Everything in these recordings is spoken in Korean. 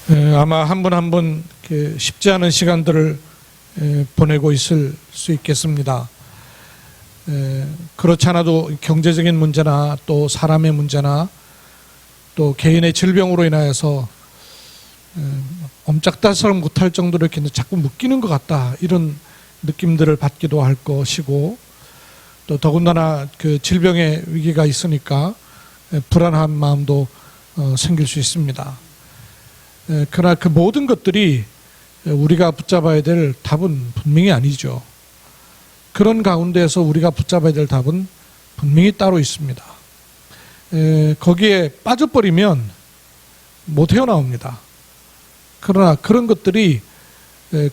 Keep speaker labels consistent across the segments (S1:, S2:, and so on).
S1: 아마 한 분 한 분 쉽지 않은 시간들을 보내고 있을 수 있겠습니다. 그렇지 않아도 경제적인 문제나 또 사람의 문제나 또 개인의 질병으로 인하여서 옴짝달싹 못할 정도로 이렇게 자꾸 묶이는 것 같다, 이런 느낌들을 받기도 할 것이고, 또 더군다나 그 질병의 위기가 있으니까 불안한 마음도 생길 수 있습니다. 그러나 그 모든 것들이 우리가 붙잡아야 될 답은 분명히 아니죠. 그런 가운데에서 우리가 붙잡아야 될 답은 분명히 따로 있습니다. 거기에 빠져버리면 못 헤어나옵니다. 그러나 그런 것들이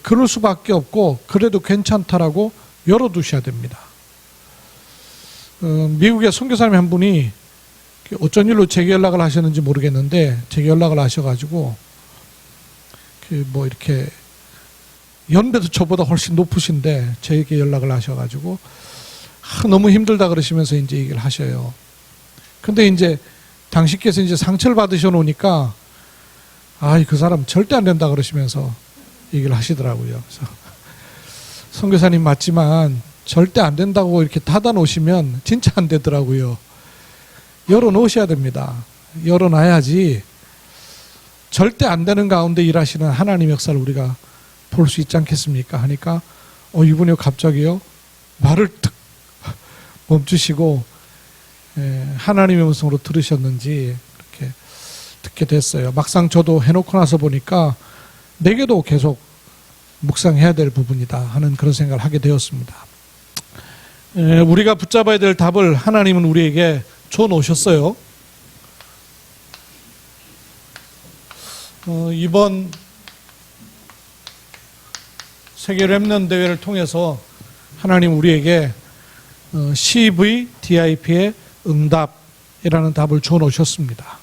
S1: 그럴 수밖에 없고, 그래도 괜찮다라고 열어두셔야 됩니다. 미국의 선교사님 한 분이 어쩐 일로 제게 연락을 하셨는지 모르겠는데, 제게 연락을 하셔가지고 뭐 이렇게 연배도 저보다 훨씬 높으신데 제게 연락을 하셔가지고 너무 힘들다 그러시면서 이제 얘기를 하셔요. 근데 이제 당신께서 이제 상처를 받으셔 놓으니까 그 사람 절대 안 된다 그러시면서 얘기를 하시더라고요. 그래서 선교사님 맞지만 절대 안 된다고 이렇게 닫아 놓으시면 진짜 안 되더라고요. 열어 놓으셔야 됩니다. 열어 놔야지 절대 안 되는 가운데 일하시는 하나님의 역사를 우리가 볼 수 있지 않겠습니까? 하니까 이분이 갑자기요 말을 탁 멈추시고 하나님의 음성으로 들으셨는지 그렇게 듣게 됐어요. 막상 저도 해놓고 나서 보니까 내게도 계속 묵상해야 될 부분이다 하는 그런 생각을 하게 되었습니다. 우리가 붙잡아야 될 답을 하나님은 우리에게 줘 놓으셨어요. 이번 세계 렘넌트 대회를 통해서 하나님 우리에게 CVDIP의 응답이라는 답을 줘 놓으셨습니다.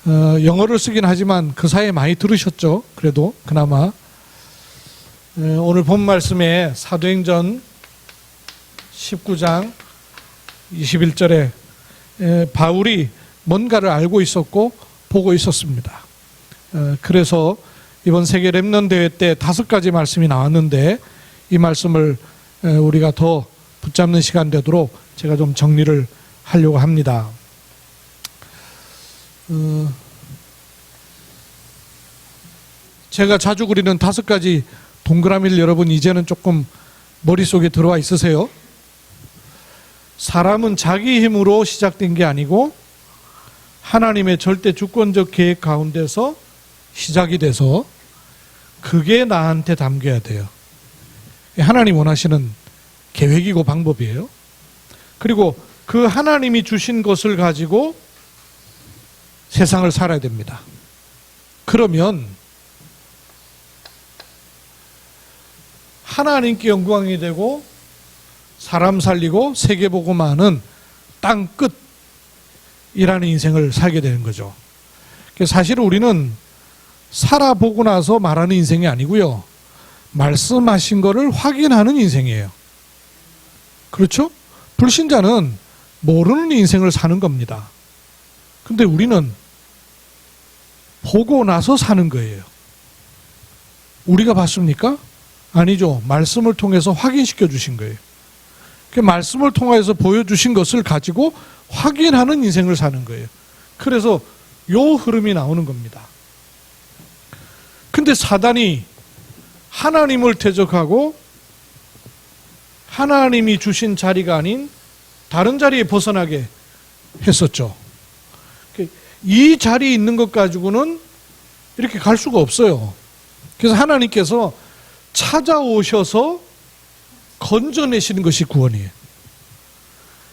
S1: 영어를 쓰긴 하지만 그 사이에 많이 들으셨죠. 그래도 그나마 오늘 본 말씀에 사도행전 19장 21절에 바울이 뭔가를 알고 있었고 보고 있었습니다. 그래서 이번 세계 렘넌트 대회 때 5가지 말씀이 나왔는데, 이 말씀을 우리가 더 붙잡는 시간 되도록 제가 좀 정리를 하려고 합니다. 제가 자주 그리는 5가지 동그라미를 여러분 이제는 조금 머릿속에 들어와 있으세요? 사람은 자기 힘으로 시작된 게 아니고 하나님의 절대 주권적 계획 가운데서 시작이 돼서 그게 나한테 담겨야 돼요. 하나님 원하시는 계획이고 방법이에요. 그리고 그 하나님이 주신 것을 가지고 세상을 살아야 됩니다. 그러면 하나님께 영광이 되고 사람 살리고 세계 복음화하는 땅 끝이라는 인생을 살게 되는 거죠. 사실 우리는 살아보고 나서 말하는 인생이 아니고요, 말씀하신 거를 확인하는 인생이에요. 그렇죠? 불신자는 모르는 인생을 사는 겁니다. 근데 우리는 보고 나서 사는 거예요. 우리가 봤습니까? 아니죠. 말씀을 통해서 확인시켜 주신 거예요. 그 말씀을 통해서 보여주신 것을 가지고 확인하는 인생을 사는 거예요. 그래서 요 흐름이 나오는 겁니다. 근데 사단이 하나님을 대적하고 하나님이 주신 자리가 아닌 다른 자리에 벗어나게 했었죠. 이 자리에 있는 것 가지고는 이렇게 갈 수가 없어요. 그래서 하나님께서 찾아오셔서 건져내시는 것이 구원이에요.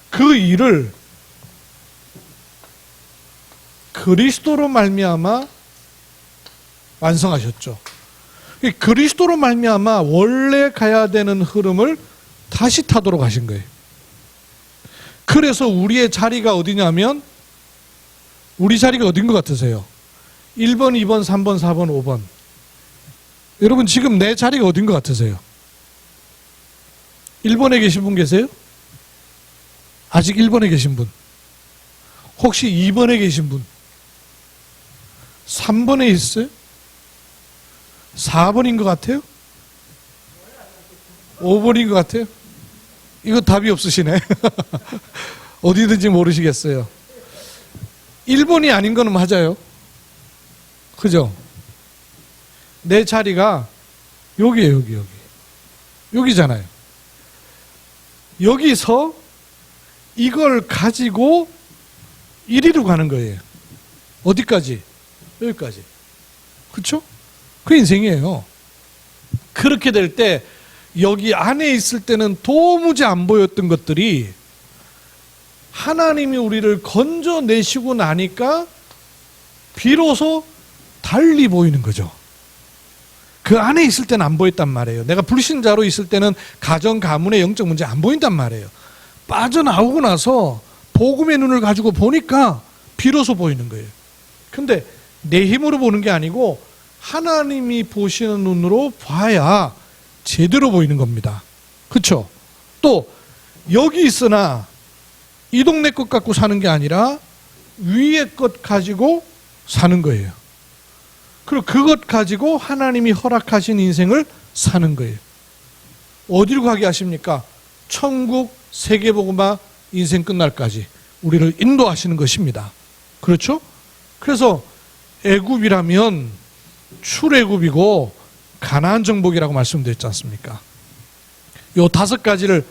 S1: 그 일을 그리스도로 말미암아 완성하셨죠. 그리스도로 말미암아 원래 가야 되는 흐름을 다시 타도록 하신 거예요. 그래서 우리의 자리가 어디냐면, 우리 자리가 어딘 것 같으세요? 1번, 2번, 3번, 4번, 5번. 여러분 지금 내 자리가 어딘 것 같으세요? 1번에 계신 분 계세요? 아직 1번에 계신 분? 혹시 2번에 계신 분? 3번에 있어요? 4번인 것 같아요? 5번인 것 같아요? 이거 답이 없으시네. 어디든지 모르시겠어요. 1번이 아닌 거는 맞아요. 그죠? 내 자리가 여기에요, 여기. 여기잖아요. 여기서 이걸 가지고 이리로 가는 거예요. 어디까지? 여기까지. 그렇죠? 그 인생이에요. 그렇게 될 때 여기 안에 있을 때는 도무지 안 보였던 것들이 하나님이 우리를 건져내시고 나니까 비로소 달리 보이는 거죠. 그 안에 있을 때는 안 보였단 말이에요. 내가 불신자로 있을 때는 가정, 가문의 영적 문제 안 보인단 말이에요. 빠져나오고 나서 복음의 눈을 가지고 보니까 비로소 보이는 거예요. 근데 내 힘으로 보는 게 아니고 하나님이 보시는 눈으로 봐야 제대로 보이는 겁니다. 그렇죠? 또 여기 있으나 이 동네 것 갖고 사는 게 아니라 위의 것 가지고 사는 거예요. 그리고 그것 가지고 하나님이 허락하신 인생을 사는 거예요. 어디로 가게 하십니까? 천국, 세계복음화, 인생 끝날까지 우리를 인도하시는 것입니다. 그렇죠? 그래서 애굽이라면 출애굽이고 가나안 정복이라고 말씀드렸지 않습니까? 요 5가지를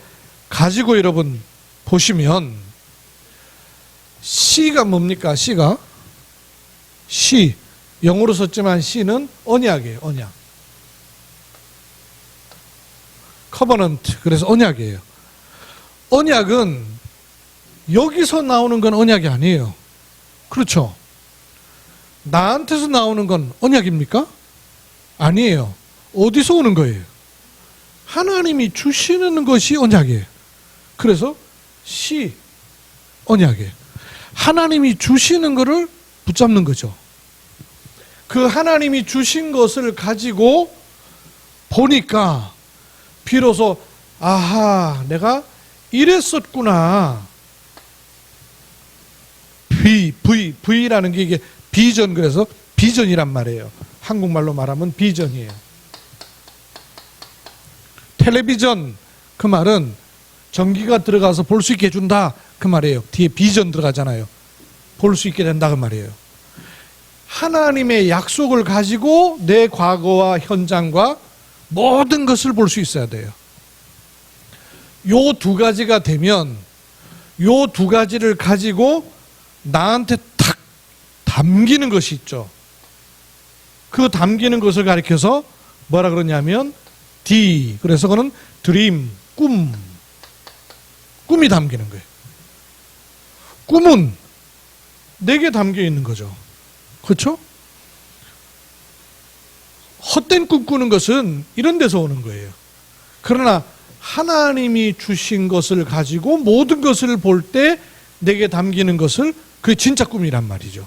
S1: 가지고 여러분 보시면 C가 뭡니까? C가 C, 영어로 썼지만 C는 언약이에요. 언약. 커버넌트, 그래서 언약이에요. 언약은 여기서 나오는 건 언약이 아니에요. 그렇죠? 나한테서 나오는 건 언약입니까? 아니에요. 어디서 오는 거예요? 하나님이 주시는 것이 언약이에요. 그래서 C, 언약이에요. 하나님이 주시는 것을 붙잡는 거죠. 그 하나님이 주신 것을 가지고 보니까 비로소 아하, 내가 이랬었구나. V라는 게 이게 비전, 그래서 비전이란 말이에요. 한국말로 말하면 비전이에요. 텔레비전, 그 말은 전기가 들어가서 볼 수 있게 해준다, 그 말이에요. 뒤에 비전 들어가잖아요. 볼 수 있게 된다, 그 말이에요. 하나님의 약속을 가지고 내 과거와 현장과 모든 것을 볼 수 있어야 돼요. 요 2가지가 되면 요 2가지를 가지고 나한테 탁 담기는 것이 있죠. 그 담기는 것을 가리켜서 뭐라 그러냐면 D, 그래서 그거는 드림, 꿈이 담기는 거예요. 꿈은 내게 담겨 있는 거죠. 그렇죠? 헛된 꿈 꾸는 것은 이런 데서 오는 거예요. 그러나 하나님이 주신 것을 가지고 모든 것을 볼 때 내게 담기는 것을, 그게 진짜 꿈이란 말이죠.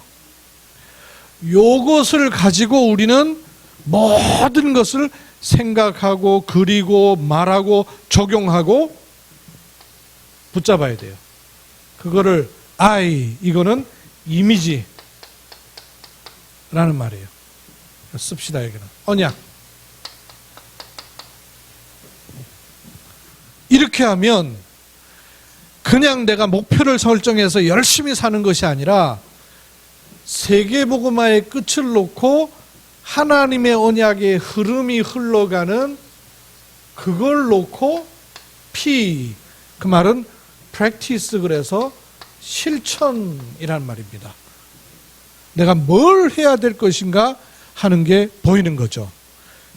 S1: 요것을 가지고 우리는 모든 것을 생각하고 그리고 말하고 적용하고 붙잡아야 돼요. 그거를 이거는 이미지라는 말이에요. 씁시다. 여기는 언약. 이렇게 하면 그냥 내가 목표를 설정해서 열심히 사는 것이 아니라 세계복음화의 끝을 놓고 하나님의 언약의 흐름이 흘러가는 그걸 놓고 P, 그 말은 practice, 그래서 실천이란 말입니다. 내가 뭘 해야 될 것인가 하는 게 보이는 거죠.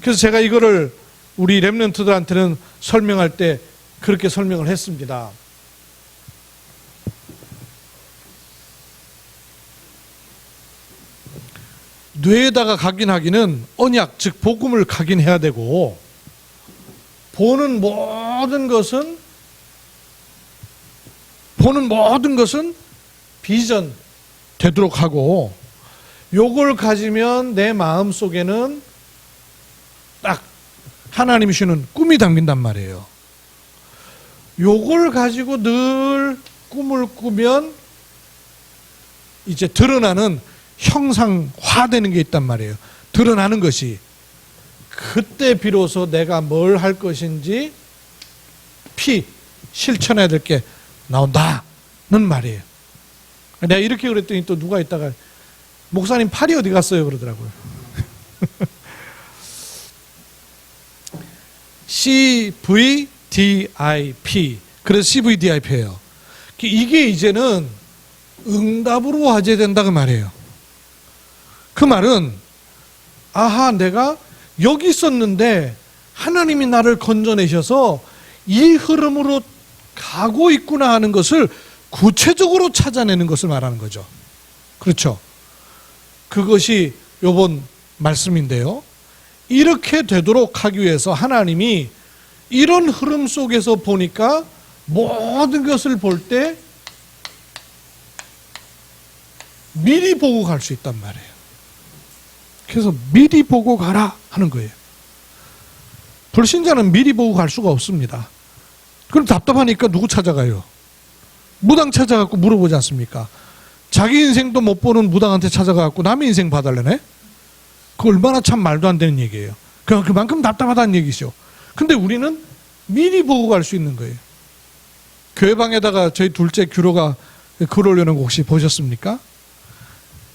S1: 그래서 제가 이거를 우리 렘넌트들한테는 설명할 때 그렇게 설명을 했습니다. 뇌에다가 각인하기는 언약, 즉 복음을 각인해야 되고, 보는 모든 것은 비전 되도록 하고, 요걸 가지면 내 마음 속에는 딱 하나님이 주시는 꿈이 담긴단 말이에요. 요걸 가지고 늘 꿈을 꾸면 이제 드러나는 형상화되는 게 있단 말이에요. 드러나는 것이. 그때 비로소 내가 뭘 할 것인지 실천해야 될 게 나온다는 말이에요. 내가 이렇게 그랬더니 또 누가 있다가 목사님 팔이 어디 갔어요 그러더라고요. CVDIP. 그래서 CVDIP예요. 이게 이제는 응답으로 와줘야 그 말이에요. 그 말은 아하, 내가 여기 있었는데 하나님이 나를 건져내셔서 이 흐름으로 가고 있구나 하는 것을 구체적으로 찾아내는 것을 말하는 거죠. 그렇죠? 그것이 이번 말씀인데요. 이렇게 되도록 하기 위해서 하나님이 이런 흐름 속에서 보니까 모든 것을 볼 때 미리 보고 갈 수 있단 말이에요. 그래서 미리 보고 가라 하는 거예요. 불신자는 미리 보고 갈 수가 없습니다. 그럼 답답하니까 누구 찾아가요? 무당 찾아가고 물어보지 않습니까? 자기 인생도 못 보는 무당한테 찾아가고 남의 인생 봐달라네? 그 얼마나 참 말도 안 되는 얘기예요. 그만큼 답답하다는 얘기죠. 근데 우리는 미리 보고 갈 수 있는 거예요. 교회방에다가 저희 둘째 규로가 글 올려놓은 거 혹시 보셨습니까?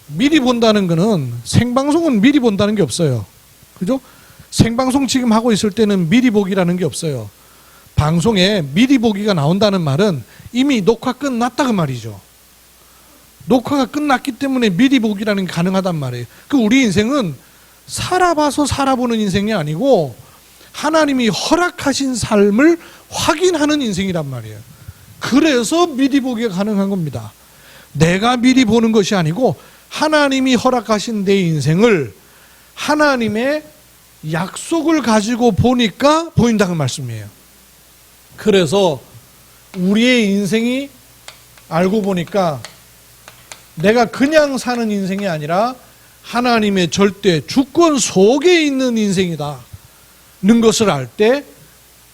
S1: 미리 본다는 거는 생방송은 미리 본다는 게 없어요. 그죠? 생방송 지금 하고 있을 때는 미리 보기라는 게 없어요. 방송에 미리 보기가 나온다는 말은 이미 녹화 끝났다 그 말이죠. 녹화가 끝났기 때문에 미리 보기라는 게 가능하단 말이에요. 우리 인생은 살아봐서 살아보는 인생이 아니고 하나님이 허락하신 삶을 확인하는 인생이란 말이에요. 그래서 미리 보기가 가능한 겁니다. 내가 미리 보는 것이 아니고 하나님이 허락하신 내 인생을 하나님의 약속을 가지고 보니까 보인다는 말씀이에요. 그래서 우리의 인생이 알고 보니까 내가 그냥 사는 인생이 아니라 하나님의 절대 주권 속에 있는 인생이다 는 것을 알 때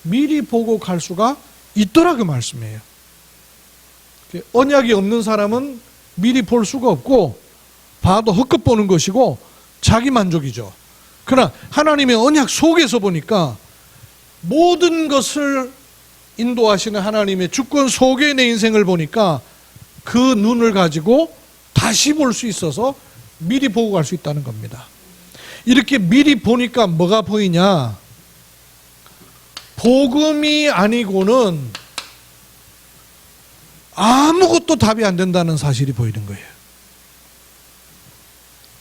S1: 미리 보고 갈 수가 있더라 그 말씀이에요. 언약이 없는 사람은 미리 볼 수가 없고 봐도 헛것 보는 것이고 자기 만족이죠. 그러나 하나님의 언약 속에서 보니까 모든 것을 인도하시는 하나님의 주권 속에 내 인생을 보니까 그 눈을 가지고 다시 볼 수 있어서 미리 보고 갈 수 있다는 겁니다. 이렇게 미리 보니까 뭐가 보이냐? 복음이 아니고는 아무것도 답이 안 된다는 사실이 보이는 거예요.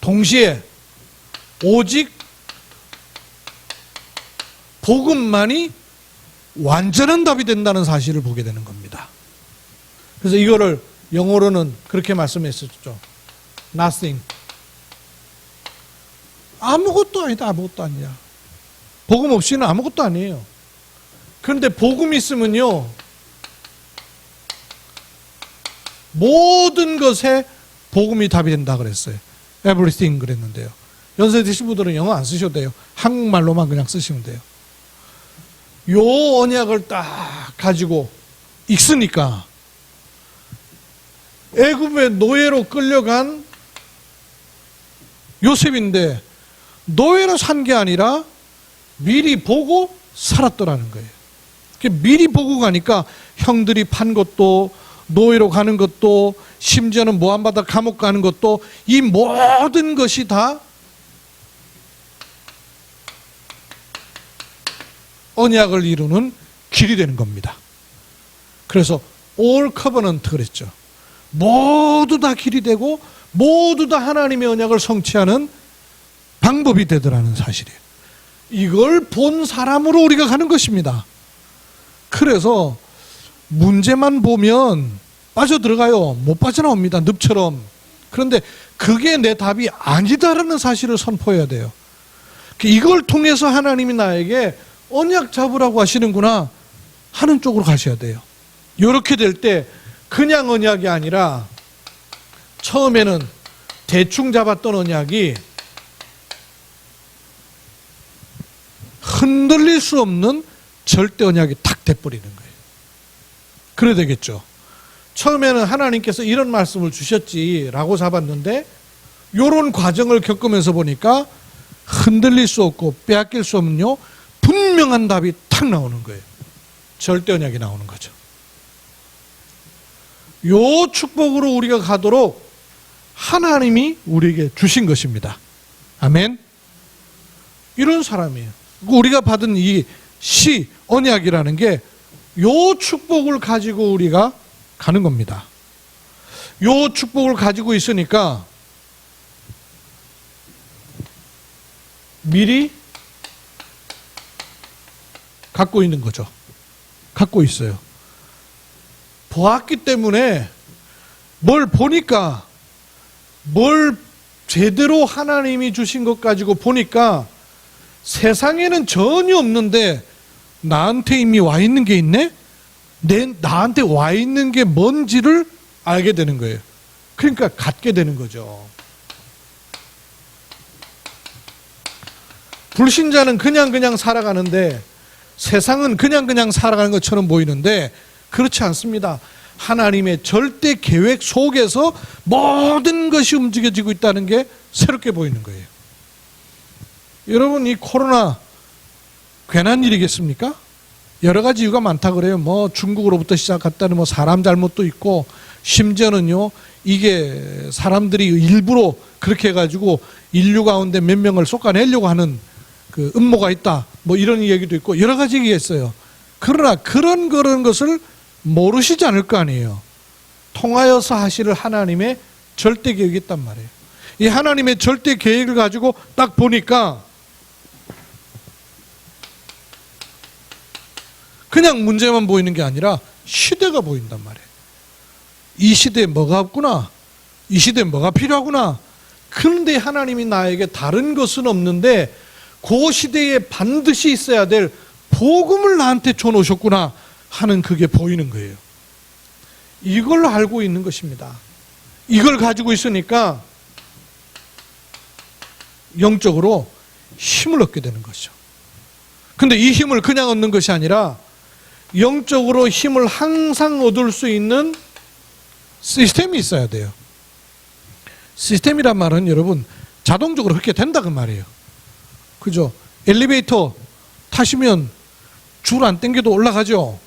S1: 동시에 오직 복음만이 완전한 답이 된다는 사실을 보게 되는 겁니다. 그래서 이거를 영어로는 그렇게 말씀했었죠. Nothing. 아무것도 아니다. 아무것도 아니야. 복음 없이는 아무것도 아니에요. 그런데 복음 있으면요, 모든 것에 복음이 답이 된다 그랬어요. Everything 그랬는데요. 연세 드신 분들은 영어 안 쓰셔도 돼요. 한국말로만 그냥 쓰시면 돼요. 요 언약을 딱 가지고 읽으니까 애굽의 노예로 끌려간 요셉인데 노예로 산 게 아니라 미리 보고 살았더라는 거예요. 미리 보고 가니까 형들이 판 것도 노예로 가는 것도 심지어는 모함받아 감옥 가는 것도 이 모든 것이 다 언약을 이루는 길이 되는 겁니다. 그래서 all covenant 그랬죠. 모두 다 길이 되고 모두 다 하나님의 언약을 성취하는 방법이 되더라는 사실이에요. 이걸 본 사람으로 우리가 가는 것입니다. 그래서 문제만 보면 빠져들어가요. 못 빠져나옵니다. 늪처럼. 그런데 그게 내 답이 아니다라는 사실을 선포해야 돼요. 이걸 통해서 하나님이 나에게 언약 잡으라고 하시는구나 하는 쪽으로 가셔야 돼요. 이렇게 될 때 그냥 언약이 아니라 처음에는 대충 잡았던 언약이 흔들릴 수 없는 절대 언약이 탁 돼버리는 거예요. 그래야 되겠죠. 처음에는 하나님께서 이런 말씀을 주셨지라고 잡았는데 이런 과정을 겪으면서 보니까 흔들릴 수 없고 빼앗길 수 없는요 분명한 답이 탁 나오는 거예요. 절대 언약이 나오는 거죠. 요 축복으로 우리가 가도록 하나님이 우리에게 주신 것입니다. 아멘. 이런 사람이에요. 우리가 받은 이 시 언약이라는 게 요 축복을 가지고 우리가 가는 겁니다. 요 축복을 가지고 있으니까 미리 갖고 있는 거죠. 갖고 있어요. 보았기 때문에 뭘 보니까 뭘 제대로 하나님이 주신 것 가지고 보니까 세상에는 전혀 없는데 나한테 이미 와 있는 게 있네? 나한테 와 있는 게 뭔지를 알게 되는 거예요. 그러니까 갖게 되는 거죠. 불신자는 그냥 살아가는데 세상은 그냥 살아가는 것처럼 보이는데 그렇지 않습니다. 하나님의 절대 계획 속에서 모든 것이 움직여지고 있다는 게 새롭게 보이는 거예요. 여러분, 이 코로나 괜한 일이겠습니까? 여러 가지 이유가 많다 그래요. 뭐 중국으로부터 시작했다는 뭐 사람 잘못도 있고, 심지어는요 이게 사람들이 일부러 그렇게 해가지고 인류 가운데 몇 명을 쏟아내려고 하는 그 음모가 있다, 뭐 이런 얘기도 있고 여러 가지 얘기가 있어요. 그러나 그런 것을 모르시지 않을 거 아니에요. 통하여서 하실 하나님의 절대 계획이 있단 말이에요. 이 하나님의 절대 계획을 가지고 딱 보니까 그냥 문제만 보이는 게 아니라 시대가 보인단 말이에요. 이 시대에 뭐가 없구나, 이 시대에 뭐가 필요하구나. 그런데 하나님이 나에게 다른 것은 없는데 그 시대에 반드시 있어야 될 복음을 나한테 줘놓으셨구나 하는 그게 보이는 거예요. 이걸 알고 있는 것입니다. 이걸 가지고 있으니까 영적으로 힘을 얻게 되는 것이죠. 근데 이 힘을 그냥 얻는 것이 아니라 영적으로 힘을 항상 얻을 수 있는 시스템이 있어야 돼요. 시스템이란 말은 여러분 자동적으로 그렇게 된다 그 말이에요. 그죠? 엘리베이터 타시면 줄 안 당겨도 올라가죠.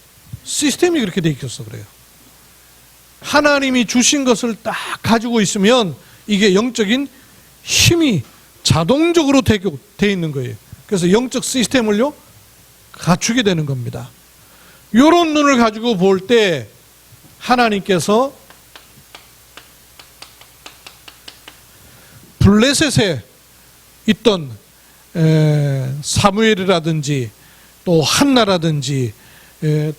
S1: 시스템이 그렇게 돼 있어서 그래요. 하나님이 주신 것을 딱 가지고 있으면 이게 영적인 힘이 자동적으로 돼 있는 거예요. 그래서 영적 시스템을요 갖추게 되는 겁니다. 이런 눈을 가지고 볼 때 하나님께서 블레셋에 있던 사무엘이라든지 또 한나라든지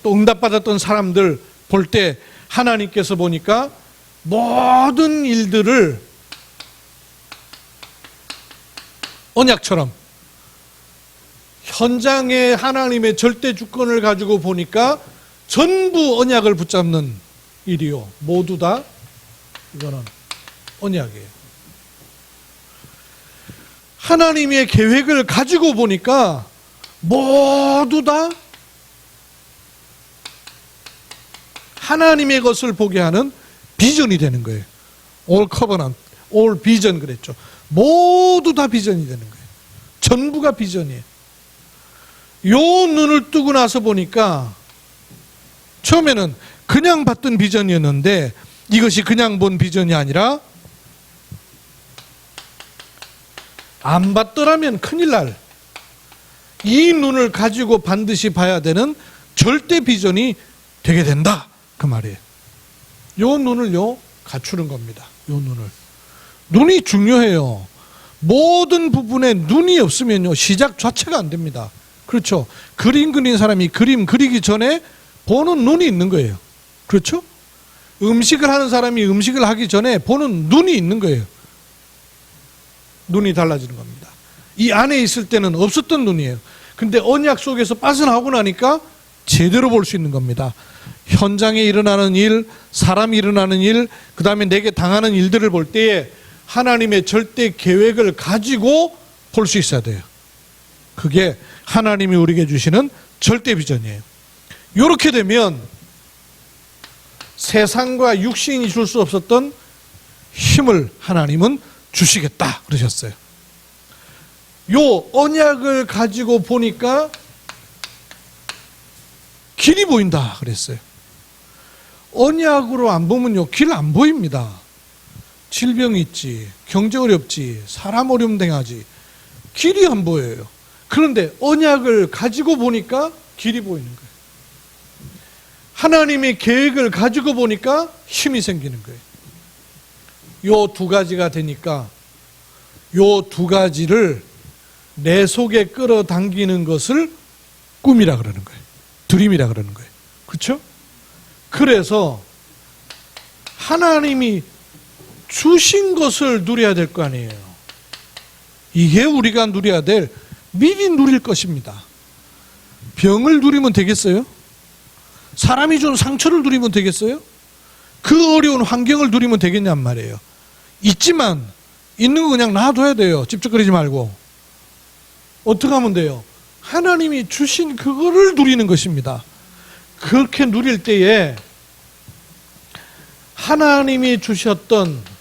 S1: 또 응답받았던 사람들 볼 때 하나님께서 보니까 모든 일들을 언약처럼 현장에 하나님의 절대 주권을 가지고 보니까 전부 언약을 붙잡는 일이요. 모두 다 이거는 언약이에요. 하나님의 계획을 가지고 보니까 모두 다 하나님의 것을 보게 하는 비전이 되는 거예요. All covenant, all vision 그랬죠. 모두 다 비전이 되는 거예요. 전부가 비전이에요. 요 눈을 뜨고 나서 보니까 처음에는 그냥 봤던 비전이었는데 이것이 그냥 본 비전이 아니라 안 봤더라면 큰일 날, 이 눈을 가지고 반드시 봐야 되는 절대 비전이 되게 된다 그 말이에요. 요 눈을요 갖추는 겁니다. 요 눈이 중요해요. 모든 부분에 눈이 없으면요 시작 자체가 안 됩니다. 그렇죠? 그림 그린 사람이 그림 그리기 전에 보는 눈이 있는 거예요. 그렇죠? 음식을 하는 사람이 음식을 하기 전에 보는 눈이 있는 거예요. 눈이 달라지는 겁니다. 이 안에 있을 때는 없었던 눈이에요. 근데 언약 속에서 빠져나오고 나니까 제대로 볼 수 있는 겁니다. 현장에 일어나는 일, 사람이 일어나는 일, 그 다음에 내게 당하는 일들을 볼 때에 하나님의 절대 계획을 가지고 볼 수 있어야 돼요. 그게 하나님이 우리에게 주시는 절대 비전이에요. 이렇게 되면 세상과 육신이 줄 수 없었던 힘을 하나님은 주시겠다 그러셨어요. 요 언약을 가지고 보니까 길이 보인다 그랬어요. 언약으로 안 보면요, 길 안 보입니다. 질병 있지, 경제 어렵지, 사람 어려움 당하지, 길이 안 보여요. 그런데 언약을 가지고 보니까 길이 보이는 거예요. 하나님의 계획을 가지고 보니까 힘이 생기는 거예요. 요 두 가지가 되니까 요 두 가지를 내 속에 끌어당기는 것을 꿈이라 그러는 거예요. 드림이라 그러는 거예요. 그렇죠? 그래서 하나님이 주신 것을 누려야 될 거 아니에요. 이게 우리가 누려야 될, 미리 누릴 것입니다. 병을 누리면 되겠어요? 사람이 준 상처를 누리면 되겠어요? 그 어려운 환경을 누리면 되겠냔 말이에요. 있지만 있는 거 그냥 놔둬야 돼요. 찝쩍거리지 말고. 어떻게 하면 돼요? 하나님이 주신 그거를 누리는 것입니다. 그렇게 누릴 때에 하나님이 주셨던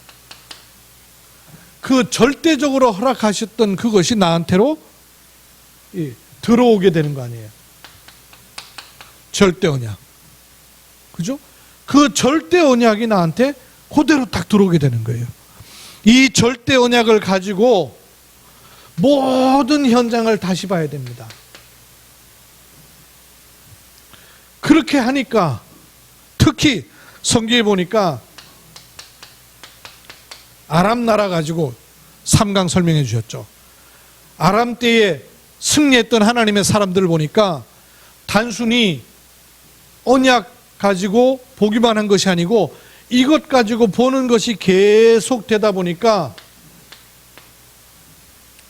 S1: 그 절대적으로 허락하셨던 그것이 나한테로 들어오게 되는 거 아니에요. 절대 언약. 그죠? 그 절대 언약이 나한테 그대로 딱 들어오게 되는 거예요. 이 절대 언약을 가지고 모든 현장을 다시 봐야 됩니다. 그렇게 하니까 특히 성경에 보니까 아람 나라 가지고 3강 설명해 주셨죠. 아람 때에 승리했던 하나님의 사람들을 보니까 단순히 언약 가지고 보기만 한 것이 아니고 이것 가지고 보는 것이 계속 되다 보니까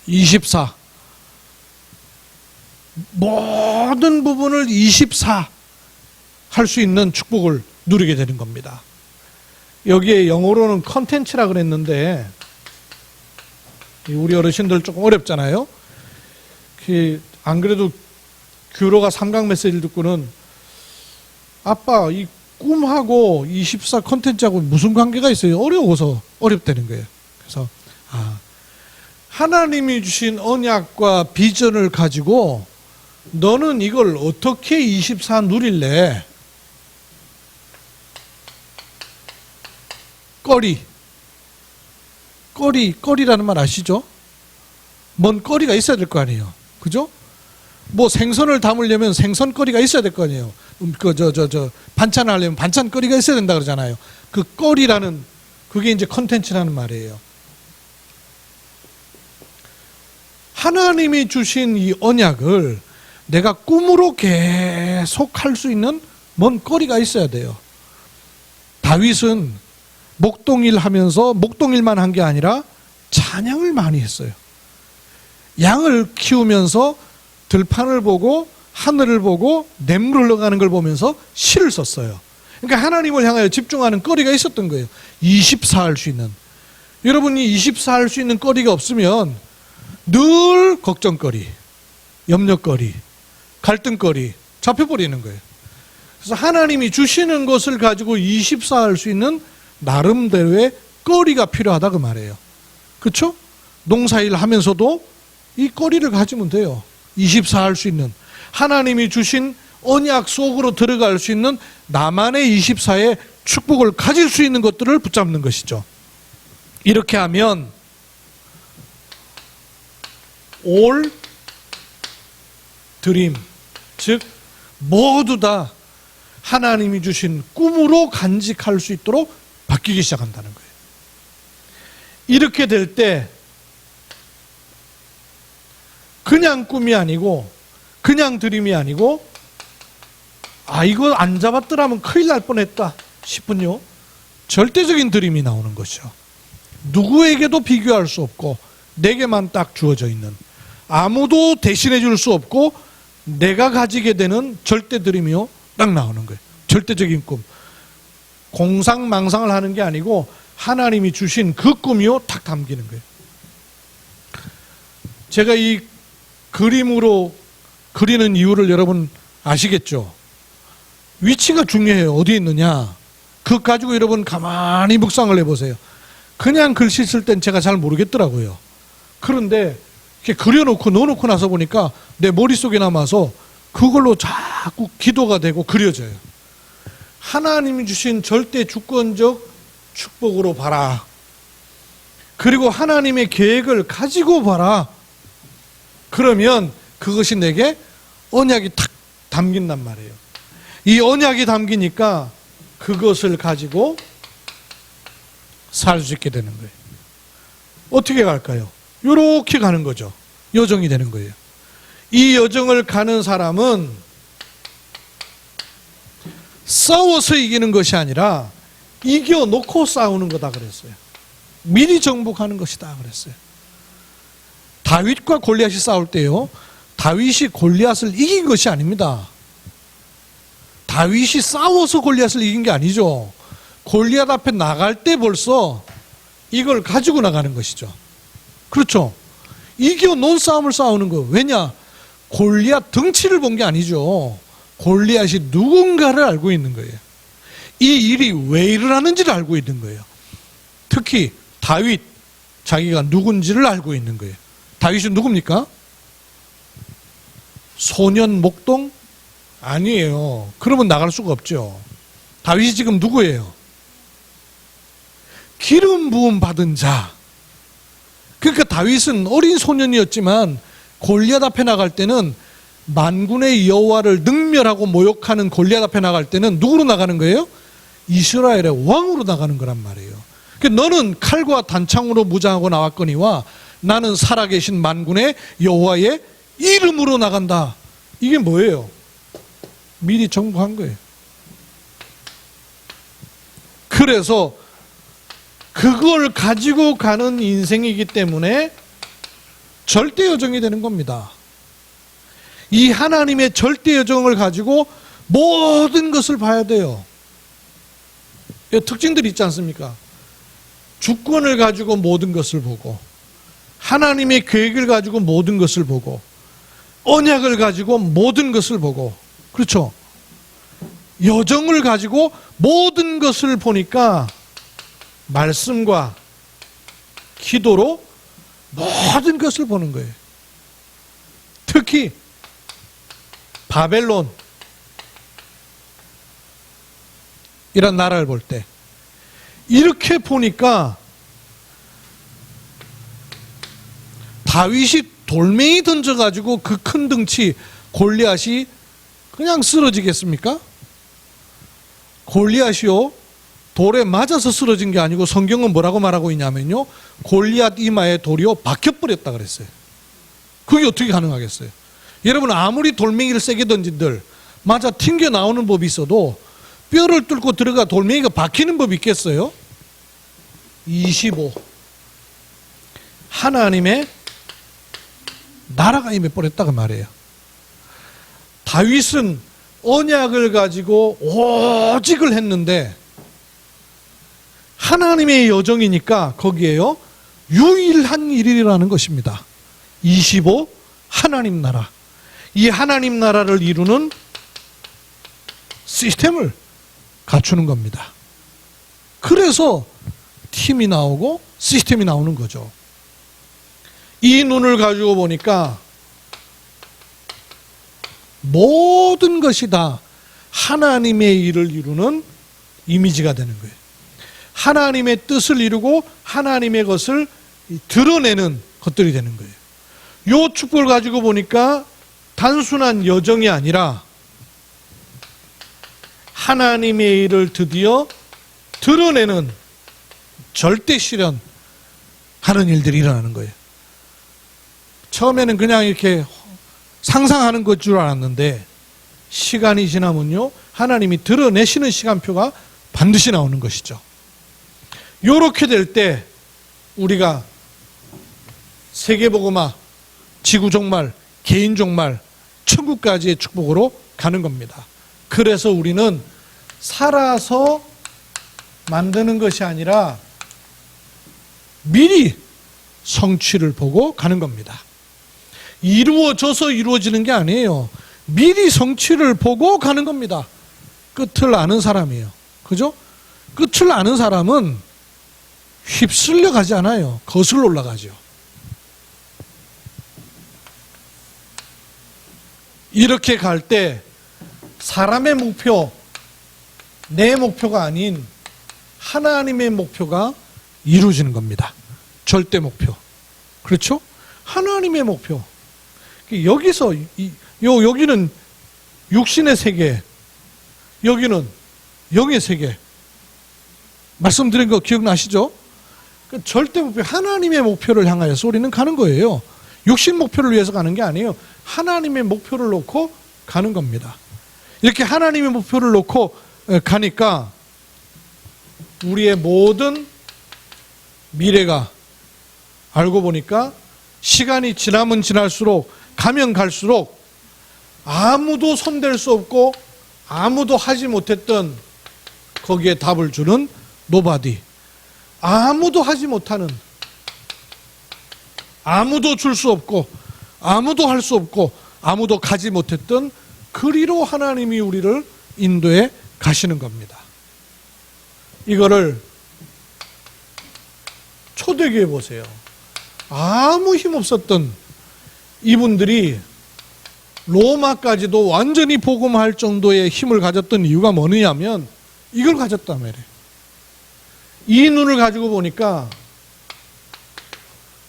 S1: 24 모든 부분을 24 할 수 있는 축복을 누리게 되는 겁니다. 여기에 영어로는 컨텐츠라 그랬는데 우리 어르신들 조금 어렵잖아요. 안 그래도 규로가 삼강 메시지를 듣고는 아빠 이 꿈하고 24 컨텐츠하고 무슨 관계가 있어요? 어려워서 어렵다는 거예요. 그래서 하나님이 주신 언약과 비전을 가지고 너는 이걸 어떻게 24 누릴래? 꺼리라는 말 아시죠? 뭔 꺼리가 있어야 될 거 아니에요. 그죠? 뭐 생선을 담으려면 생선거리가 있어야 될 거 아니에요. 반찬을 하려면 반찬거리가 있어야 된다 그러잖아요. 그 꺼리라는 그게 이제 컨텐츠라는 말이에요. 하나님이 주신 이 언약을 내가 꿈으로 계속 할 수 있는 뭔 거리가 있어야 돼요. 다윗은 목동일 하면서 목동일만 한 게 아니라 찬양을 많이 했어요. 양을 키우면서 들판을 보고 하늘을 보고 냇물 흘러가는 걸 보면서 시를 썼어요. 그러니까 하나님을 향하여 집중하는 거리가 있었던 거예요. 24 할 수 있는. 여러분이 24 할 수 있는 거리가 없으면 늘 걱정거리, 염려거리, 갈등거리 잡혀버리는 거예요. 그래서 하나님이 주시는 것을 가지고 24 할 수 있는 나름대로의 거리가 필요하다 그 말이에요. 그렇죠? 농사일 하면서도 이 거리를 가지면 돼요. 24 할 수 있는 하나님이 주신 언약 속으로 들어갈 수 있는 나만의 24의 축복을 가질 수 있는 것들을 붙잡는 것이죠. 이렇게 하면 all dream, 즉 모두 다 하나님이 주신 꿈으로 간직할 수 있도록 바뀌기 시작한다는 거예요. 이렇게 될 때 그냥 꿈이 아니고 그냥 드림이 아니고 이거 안 잡았더라면 큰일 날 뻔했다 싶은요 절대적인 드림이 나오는 것이죠. 누구에게도 비교할 수 없고 내게만 딱 주어져 있는, 아무도 대신해 줄 수 없고 내가 가지게 되는 절대 드림이요 딱 나오는 거예요. 절대적인 꿈. 공상망상을 하는 게 아니고 하나님이 주신 그 꿈이요 딱 담기는 거예요. 제가 이 그림으로 그리는 이유를 여러분 아시겠죠? 위치가 중요해요. 어디에 있느냐. 그거 가지고 여러분 가만히 묵상을 해보세요. 그냥 글씨 쓸 땐 제가 잘 모르겠더라고요. 그런데 이렇게 그려놓고 넣어놓고 나서 보니까 내 머릿속에 남아서 그걸로 자꾸 기도가 되고 그려져요. 하나님이 주신 절대 주권적 축복으로 봐라. 그리고 하나님의 계획을 가지고 봐라. 그러면 그것이 내게 언약이 탁 담긴단 말이에요. 이 언약이 담기니까 그것을 가지고 살 수 있게 되는 거예요. 어떻게 갈까요? 이렇게 가는 거죠. 여정이 되는 거예요. 이 여정을 가는 사람은 싸워서 이기는 것이 아니라 이겨놓고 싸우는 거다 그랬어요. 미리 정복하는 것이다 그랬어요. 다윗과 골리앗이 싸울 때요, 다윗이 골리앗을 이긴 것이 아닙니다. 다윗이 싸워서 골리앗을 이긴 게 아니죠. 골리앗 앞에 나갈 때 벌써 이걸 가지고 나가는 것이죠. 그렇죠. 이겨놓은 싸움을 싸우는 거예요. 왜냐? 골리앗 덩치를 본 게 아니죠. 골리앗이 누군가를 알고 있는 거예요. 이 일이 왜 일어나는지를 알고 있는 거예요. 특히 다윗, 자기가 누군지를 알고 있는 거예요. 다윗은 누굽니까? 소년 목동? 아니에요. 그러면 나갈 수가 없죠. 다윗이 지금 누구예요? 기름 부음 받은 자. 그러니까 다윗은 어린 소년이었지만 골리앗 앞에 나갈 때는 만군의 여호와를 능멸하고 모욕하는 골리앗 앞에 나갈 때는 누구로 나가는 거예요? 이스라엘의 왕으로 나가는 거란 말이에요. 그러니까 너는 칼과 단창으로 무장하고 나왔거니와 나는 살아계신 만군의 여호와의 이름으로 나간다. 이게 뭐예요? 미리 정복한 거예요. 그래서 그걸 가지고 가는 인생이기 때문에 절대 여정이 되는 겁니다. 이 하나님의 절대 여정을 가지고 모든 것을 봐야 돼요. 특징들이 있지 않습니까? 주권을 가지고 모든 것을 보고, 하나님의 계획을 가지고 모든 것을 보고, 언약을 가지고 모든 것을 보고, 그렇죠? 여정을 가지고 모든 것을 보니까 말씀과 기도로 모든 것을 보는 거예요. 특히 바벨론 이런 나라를 볼 때 이렇게 보니까 다윗이 돌멩이 던져가지고 그 큰 덩치 골리앗이 그냥 쓰러지겠습니까? 골리앗이요, 돌에 맞아서 쓰러진 게 아니고 성경은 뭐라고 말하고 있냐면요, 골리앗 이마에 돌이요 박혀버렸다 그랬어요. 그게 어떻게 가능하겠어요? 여러분, 아무리 돌멩이를 세게 던진들 맞아 튕겨 나오는 법이 있어도 뼈를 뚫고 들어가 돌멩이가 박히는 법이 있겠어요? 25. 하나님의 나라가 임해버렸다고 말해요. 다윗은 언약을 가지고 오직을 했는데 하나님의 여정이니까 거기에요 유일한 일이라는 것입니다. 25. 하나님 나라. 이 하나님 나라를 이루는 시스템을 갖추는 겁니다. 그래서 팀이 나오고 시스템이 나오는 거죠. 이 눈을 가지고 보니까 모든 것이 다 하나님의 일을 이루는 이미지가 되는 거예요. 하나님의 뜻을 이루고 하나님의 것을 드러내는 것들이 되는 거예요. 이 축복을 가지고 보니까 단순한 여정이 아니라 하나님의 일을 드디어 드러내는 절대 실현하는 일들이 일어나는 거예요. 처음에는 그냥 이렇게 상상하는 것 줄 알았는데 시간이 지나면요 하나님이 드러내시는 시간표가 반드시 나오는 것이죠. 요렇게 될 때 우리가 세계복음화, 지구종말, 개인종말, 천국까지의 축복으로 가는 겁니다. 그래서 우리는 살아서 만드는 것이 아니라 미리 성취를 보고 가는 겁니다. 이루어져서 이루어지는 게 아니에요. 미리 성취를 보고 가는 겁니다. 끝을 아는 사람이에요. 그죠? 끝을 아는 사람은 휩쓸려 가지 않아요. 거슬러 올라가죠. 이렇게 갈 때 사람의 목표, 내 목표가 아닌 하나님의 목표가 이루어지는 겁니다. 절대 목표. 그렇죠? 하나님의 목표. 여기서 여기는 육신의 세계, 여기는 영의 세계. 말씀드린 거 기억나시죠? 그 절대 목표, 하나님의 목표를 향하여서 우리는 가는 거예요. 육신 목표를 위해서 가는 게 아니에요. 하나님의 목표를 놓고 가는 겁니다. 이렇게 하나님의 목표를 놓고 가니까 우리의 모든 미래가 알고 보니까 시간이 지나면 지날수록, 가면 갈수록 아무도 손댈 수 없고 아무도 하지 못했던 거기에 답을 주는 노바디, 아무도 하지 못하는, 아무도 줄 수 없고 아무도 할 수 없고 아무도 가지 못했던 그리로 하나님이 우리를 인도해 가시는 겁니다. 이거를 초대교회 보세요. 아무 힘 없었던 이분들이 로마까지도 완전히 복음할 정도의 힘을 가졌던 이유가 뭐냐면 이걸 가졌단 말이에요. 이 눈을 가지고 보니까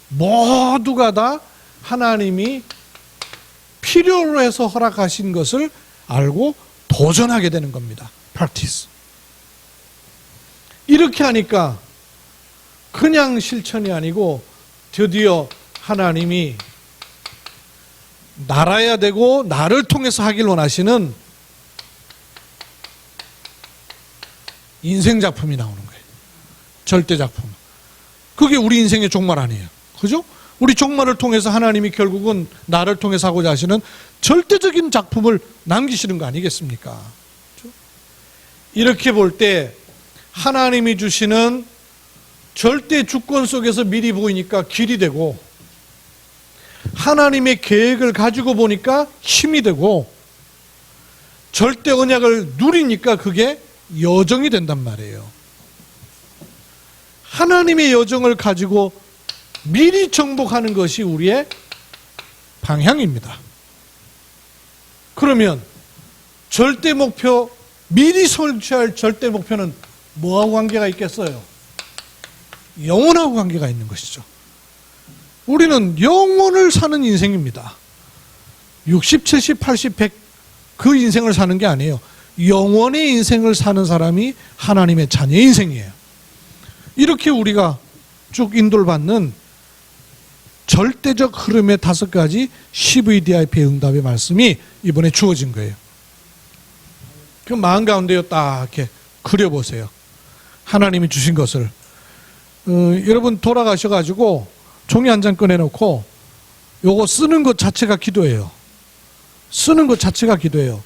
S1: 모두가 다 하나님이 필요로 해서 허락하신 것을 알고 도전하게 되는 겁니다. practice. 이렇게 하니까 그냥 실천이 아니고 드디어 하나님이 날아야 되고 나를 통해서 하길 원하시는 인생 작품이 나오는 거예요. 절대 작품. 그게 우리 인생의 종말 아니에요. 그죠? 우리 종말을 통해서 하나님이 결국은 나를 통해서 하고자 하시는 절대적인 작품을 남기시는 거 아니겠습니까? 그렇죠? 이렇게 볼 때 하나님이 주시는 절대 주권 속에서 미리 보이니까 길이 되고, 하나님의 계획을 가지고 보니까 힘이 되고, 절대 언약을 누리니까 그게 여정이 된단 말이에요. 하나님의 여정을 가지고 미리 정복하는 것이 우리의 방향입니다. 그러면 절대 목표, 미리 설치할 절대 목표는 뭐하고 관계가 있겠어요? 영혼하고 관계가 있는 것이죠. 우리는 영혼을 사는 인생입니다. 60, 70, 80, 100 그 인생을 사는 게 아니에요. 영혼의 인생을 사는 사람이 하나님의 자녀의 인생이에요. 이렇게 우리가 쭉 인도를 받는 절대적 흐름의 5가지 CVDIP의 응답의 말씀이 이번에 주어진 거예요. 그 마음 가운데요 딱 이렇게 그려보세요. 하나님이 주신 것을. 여러분 돌아가셔가지고 종이 한 장 꺼내놓고 요거 쓰는 것 자체가 기도예요. 쓰는 것 자체가 기도예요.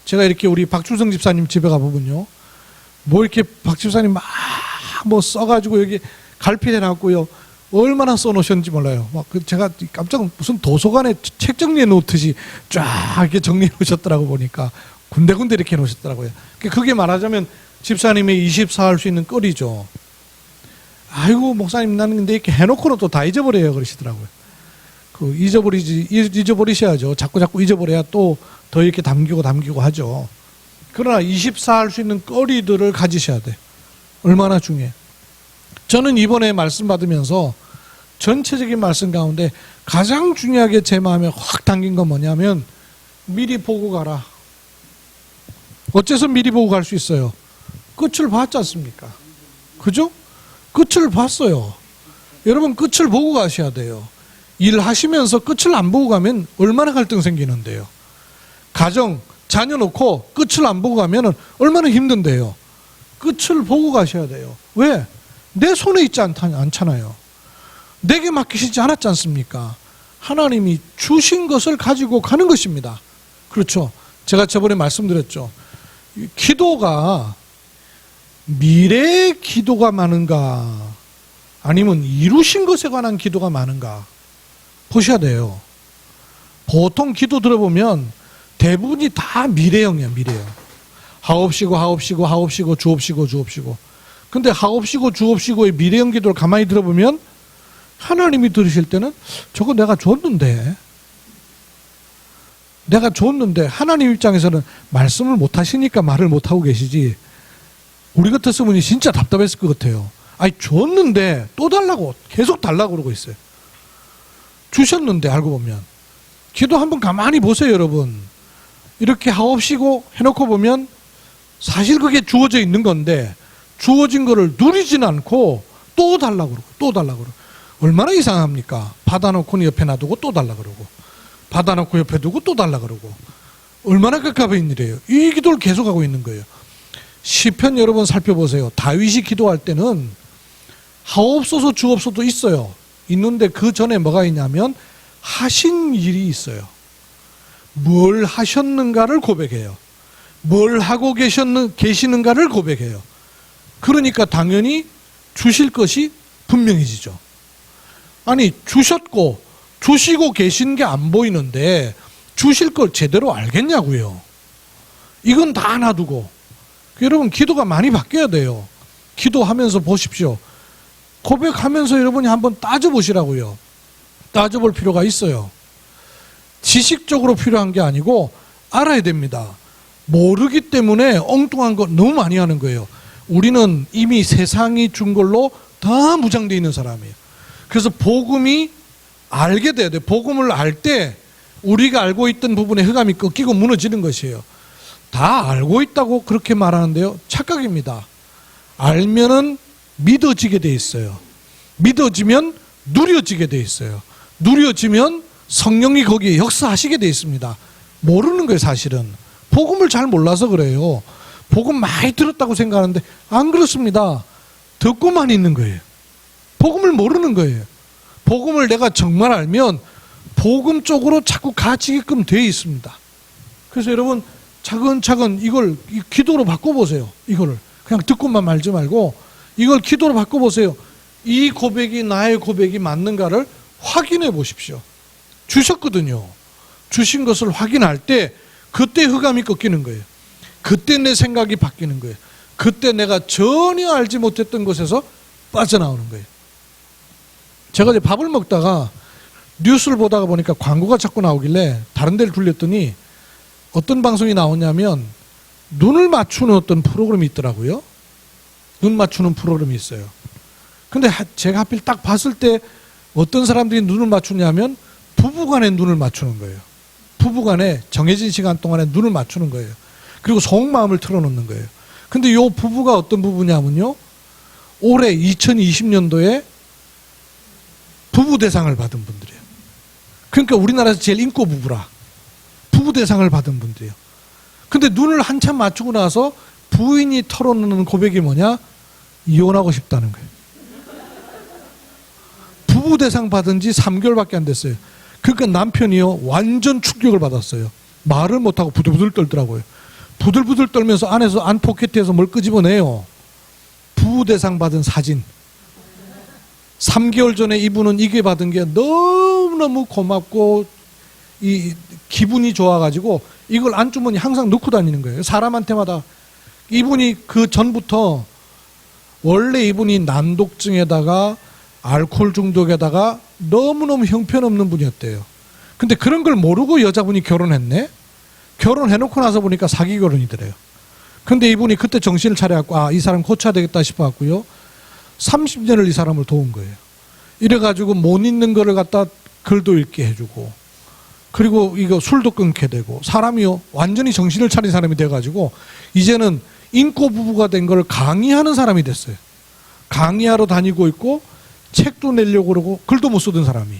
S1: 제가 이렇게 우리 박준성 집사님 집에 가보면요, 뭐 이렇게 박 집사님 막 뭐 써가지고 여기 갈피해놨고요, 얼마나 써놓으셨는지 몰라요. 막 제가 깜짝 무슨 도서관에 책 정리해 놓듯이 쫙 이렇게 정리해 놓으셨더라고. 보니까 군데군데 이렇게 해 놓으셨더라고요. 그게 말하자면 집사님의 24할 수 있는 거리죠. 아이고 목사님 나는 근데 이렇게 해놓고는 또 다 잊어버려요 그러시더라고요. 그 잊어버리셔야죠. 자꾸 잊어버려야 또 더 이렇게 담기고 하죠. 그러나 24할 수 있는 거리들을 가지셔야 돼. 얼마나 중요해. 저는 이번에 말씀 받으면서 전체적인 말씀 가운데 가장 중요하게 제 마음에 확 당긴 건 뭐냐면 미리 보고 가라. 어째서 미리 보고 갈 수 있어요? 끝을 봤지 않습니까? 그죠? 끝을 봤어요. 여러분 끝을 보고 가셔야 돼요. 일하시면서 끝을 안 보고 가면 얼마나 갈등 생기는데요. 가정, 자녀 놓고 끝을 안 보고 가면 얼마나 힘든데요. 끝을 보고 가셔야 돼요. 왜? 내 손에 있지 않잖아요. 내게 맡기시지 않았지 않습니까? 하나님이 주신 것을 가지고 가는 것입니다. 그렇죠? 제가 저번에 말씀드렸죠. 기도가 미래의 기도가 많은가 아니면 이루신 것에 관한 기도가 많은가 보셔야 돼요. 보통 기도 들어보면 대부분이 다 미래형이야. 미래형. 하옵시고 주옵시고. 근데 하옵시고 주옵시고의 미래형 기도를 가만히 들어보면 하나님이 들으실 때는 저거 내가 줬는데 내가 줬는데 하나님 입장에서는 말씀을 못 하시니까 말을 못 하고 계시지. 우리 같았으면 진짜 답답했을 것 같아요. 아니 줬는데 또 달라고 계속 달라고 그러고 있어요. 주셨는데 알고 보면 기도 한번 가만히 보세요, 여러분. 이렇게 하옵시고 해놓고 보면 사실 그게 주어져 있는 건데 주어진 거를 누리진 않고 또 달라고 그러고 또 달라고 그러고 얼마나 이상합니까? 받아놓고 옆에 놔두고 또 달라고 그러고 받아놓고 옆에 두고 또 달라고 그러고 얼마나 깝깝한 일이에요. 이 기도를 계속하고 있는 거예요. 시편 여러 번 살펴보세요. 다윗이 기도할 때는 하옵소서 주옵소서 있어요. 있는데 그 전에 뭐가 있냐면 하신 일이 있어요. 뭘 하셨는가를 고백해요. 뭘 하고 계시는가를 고백해요. 그러니까 당연히 주실 것이 분명해지죠. 아니 주셨고 주시고 계신 게 안 보이는데 주실 걸 제대로 알겠냐고요. 이건 다 놔두고 여러분 기도가 많이 바뀌어야 돼요. 기도하면서 보십시오. 고백하면서 여러분이 한번 따져보시라고요. 따져볼 필요가 있어요. 지식적으로 필요한 게 아니고 알아야 됩니다. 모르기 때문에 엉뚱한 거 너무 많이 하는 거예요. 우리는 이미 세상이 준 걸로 다 무장되어 있는 사람이에요. 그래서 복음이 알게 돼야 돼요. 복음을 알 때 우리가 알고 있던 부분의 흑암이 꺾이고 무너지는 것이에요. 다 알고 있다고 그렇게 말하는데요. 착각입니다. 알면은 믿어지게 돼 있어요. 믿어지면 누려지게 돼 있어요. 누려지면 성령이 거기에 역사하시게 돼 있습니다. 모르는 거예요, 사실은. 복음을 잘 몰라서 그래요. 복음 많이 들었다고 생각하는데 안 그렇습니다. 듣고만 있는 거예요. 복음을 모르는 거예요. 복음을 내가 정말 알면 복음 쪽으로 자꾸 가지게끔 되어 있습니다. 그래서 여러분 차근차근 이걸 기도로 바꿔보세요. 이거를 그냥 듣고만 말지 말고 이걸 기도로 바꿔보세요. 이 고백이 나의 고백이 맞는가를 확인해 보십시오. 주셨거든요. 주신 것을 확인할 때 그때 흑암이 꺾이는 거예요. 그때 내 생각이 바뀌는 거예요. 그때 내가 전혀 알지 못했던 곳에서 빠져나오는 거예요. 제가 이제 밥을 먹다가 뉴스를 보다가 보니까 광고가 자꾸 나오길래 다른 데를 돌렸더니 어떤 방송이 나오냐면 눈을 맞추는 어떤 프로그램이 있더라고요. 눈 맞추는 프로그램이 있어요. 근데 제가 하필 딱 봤을 때 어떤 사람들이 눈을 맞추냐면 부부간에 눈을 맞추는 거예요. 부부간에 정해진 시간 동안에 눈을 맞추는 거예요. 그리고 속마음을 털어놓는 거예요. 근데 이 부부가 어떤 부부냐면요. 올해 2020년도에 부부 대상을 받은 분들이에요. 그러니까 우리나라에서 제일 인고 부부라. 부부 대상을 받은 분들이에요. 근데 눈을 한참 맞추고 나서 부인이 털어놓는 고백이 뭐냐? 이혼하고 싶다는 거예요. 부부 대상 받은 지 3개월밖에 안 됐어요. 그러니까 남편이요 완전 충격을 받았어요. 말을 못하고 부들부들 떨더라고요. 부들부들 떨면서 안에서 안 포켓에서 뭘 끄집어내요. 부부 대상 받은 사진. 3개월 전에 이분은 이게 받은 게 너무너무 고맙고 이 기분이 좋아가지고 이걸 안주머니 항상 넣고 다니는 거예요. 사람한테마다. 이분이 그 전부터 원래 이분이 난독증에다가 알코올 중독에다가 너무너무 형편없는 분이었대요. 근데 그런 걸 모르고 여자분이 결혼했네? 결혼해놓고 나서 보니까 사기 결혼이더래요. 근데 이분이 그때 정신을 차려갖고 아, 이 사람 고쳐야 되겠다 싶어갖고요. 30년을 이 사람을 도운 거예요. 이래가지고 못 읽는 거를 갖다 글도 읽게 해주고 그리고 이거 술도 끊게 되고 사람이요 완전히 정신을 차린 사람이 돼가지고 이제는 인고 부부가 된 걸 강의하는 사람이 됐어요. 강의하러 다니고 있고 책도 내려고 그러고 글도 못 쓰던 사람이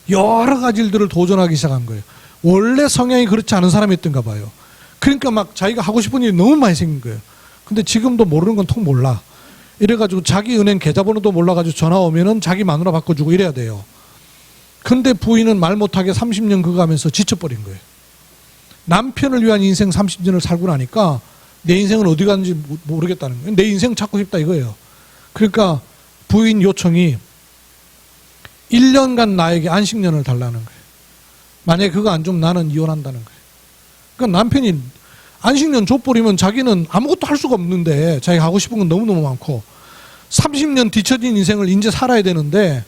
S1: 여러 가지 일들을 도전하기 시작한 거예요. 원래 성향이 그렇지 않은 사람이었던가 봐요. 그러니까 막 자기가 하고 싶은 일이 너무 많이 생긴 거예요. 근데 지금도 모르는 건 통 몰라. 이래가지고 자기 은행 계좌번호도 몰라가지고 전화 오면은 자기 마누라 바꿔주고 이래야 돼요. 근데 부인은 말 못하게 30년 그거 하면서 지쳐버린 거예요. 남편을 위한 인생 30년을 살고 나니까 내 인생은 어디 갔는지 모르겠다는 거예요. 내 인생 찾고 싶다 이거예요. 그러니까 부인 요청이 1년간 나에게 안식년을 달라는 거예요. 만약에 그거 안 주면 나는 이혼한다는 거예요. 그러니까 남편이 안식년 줘버리면 자기는 아무것도 할 수가 없는데 자기가 하고 싶은 건 너무너무 많고 30년 뒤처진 인생을 이제 살아야 되는데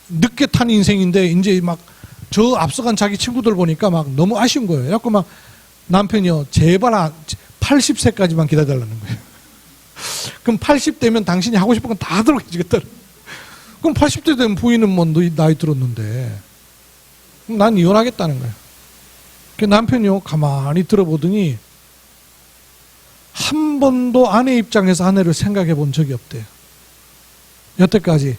S1: 늦게 탄 인생인데 이제 막 저 앞서간 자기 친구들 보니까 막 너무 아쉬운 거예요. 그래갖고 막 남편이요, 제발 80세까지만 기다려달라는 거예요. 그럼 80대면 당신이 하고 싶은 건 다 들어가지겠다. 그럼 80대 되면 부인은 뭐 나이 들었는데 그럼 난 이혼하겠다는 거예요. 그 남편이요, 가만히 들어보더니 한 번도 아내 입장에서 아내를 생각해 본 적이 없대요. 여태까지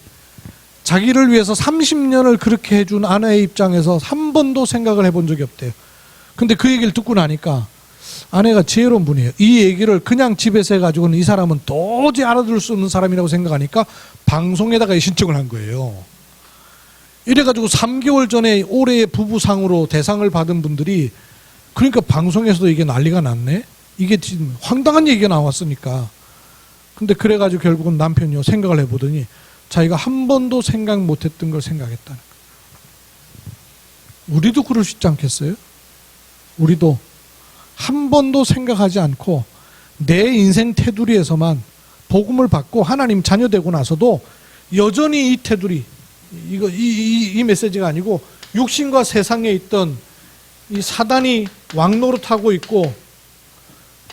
S1: 자기를 위해서 30년을 그렇게 해준 아내의 입장에서 한 번도 생각을 해본 적이 없대요. 근데 그 얘기를 듣고 나니까 아내가 지혜로운 분이에요. 이 얘기를 그냥 집에서 해가지고는 이 사람은 도저히 알아들을 수 없는 사람이라고 생각하니까 방송에다가 신청을 한 거예요. 이래가지고 3개월 전에 올해의 부부상으로 대상을 받은 분들이, 그러니까 방송에서도 이게 난리가 났네? 이게 지금 황당한 얘기가 나왔으니까. 근데 그래가지고 결국은 남편이요, 생각을 해보더니 자기가 한 번도 생각 못했던 걸 생각했다는 거예요. 우리도 그럴 수 있지 않겠어요? 우리도 한 번도 생각하지 않고 내 인생 테두리에서만 복음을 받고 하나님 자녀 되고 나서도 여전히 이 테두리, 이 메시지가 아니고 육신과 세상에 있던 이 사단이 왕노릇하고 있고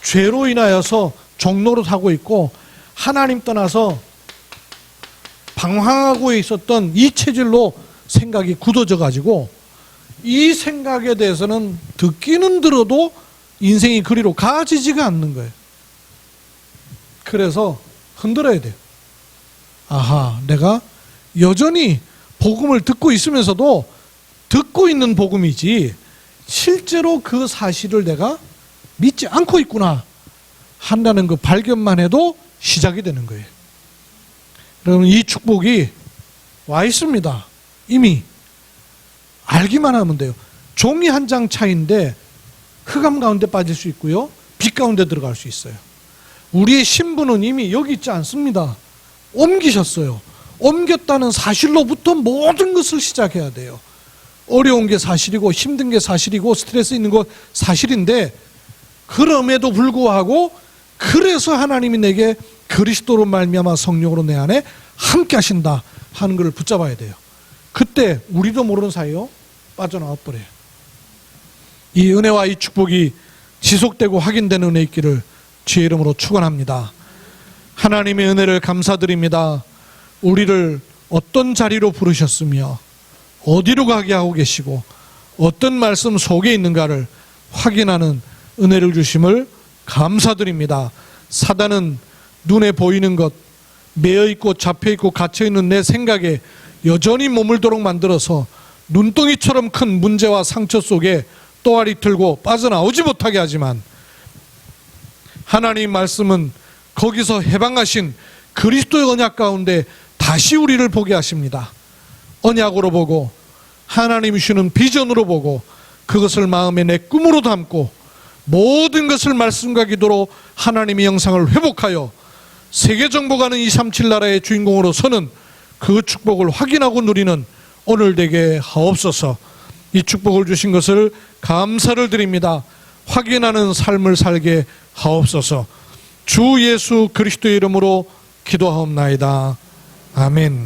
S1: 죄로 인하여서 종노릇하고 있고 하나님 떠나서 방황하고 있었던 이 체질로 생각이 굳어져 가지고 이 생각에 대해서는 듣기는 들어도 인생이 그리로 가지지가 않는 거예요. 그래서 흔들어야 돼요. 아하, 내가 여전히 복음을 듣고 있으면서도 듣고 있는 복음이지 실제로 그 사실을 내가 믿지 않고 있구나 한다는 그 발견만 해도 시작이 되는 거예요. 여러분, 이 축복이 와 있습니다. 이미 알기만 하면 돼요. 종이 한 장 차이인데 흑암 가운데 빠질 수 있고요, 빛 가운데 들어갈 수 있어요. 우리의 신분은 이미 여기 있지 않습니다. 옮기셨어요. 옮겼다는 사실로부터 모든 것을 시작해야 돼요. 어려운 게 사실이고 힘든 게 사실이고 스트레스 있는 거 사실인데, 그럼에도 불구하고 그래서 하나님이 내게 그리스도로 말미암아 성령으로 내 안에 함께 하신다 하는 걸 붙잡아야 돼요. 그때 우리도 모르는 사이요 빠져나와 버려요. 이 은혜와 이 축복이 지속되고 확인되는 은혜 있기를 주의 이름으로 축원합니다. 하나님의 은혜를 감사드립니다. 우리를 어떤 자리로 부르셨으며 어디로 가게 하고 계시고 어떤 말씀 속에 있는가를 확인하는 은혜를 주심을 감사드립니다. 사단은 눈에 보이는 것, 매여있고 잡혀있고 갇혀있는 내 생각에 여전히 머물도록 만들어서 눈덩이처럼 큰 문제와 상처 속에 또아리 틀고 빠져나오지 못하게 하지만, 하나님 말씀은 거기서 해방하신 그리스도의 언약 가운데 다시 우리를 보게 하십니다. 언약으로 보고 하나님이 주는 비전으로 보고 그것을 마음에 내 꿈으로 담고 모든 것을 말씀과 기도로 하나님의 영상을 회복하여 세계 정복하는 237 나라의 주인공으로 서는 그 축복을 확인하고 누리는 오늘 되게 하옵소서. 이 축복을 주신 것을 감사를 드립니다. 확인하는 삶을 살게 하옵소서. 주 예수 그리스도의 이름으로 기도하옵나이다. 아멘.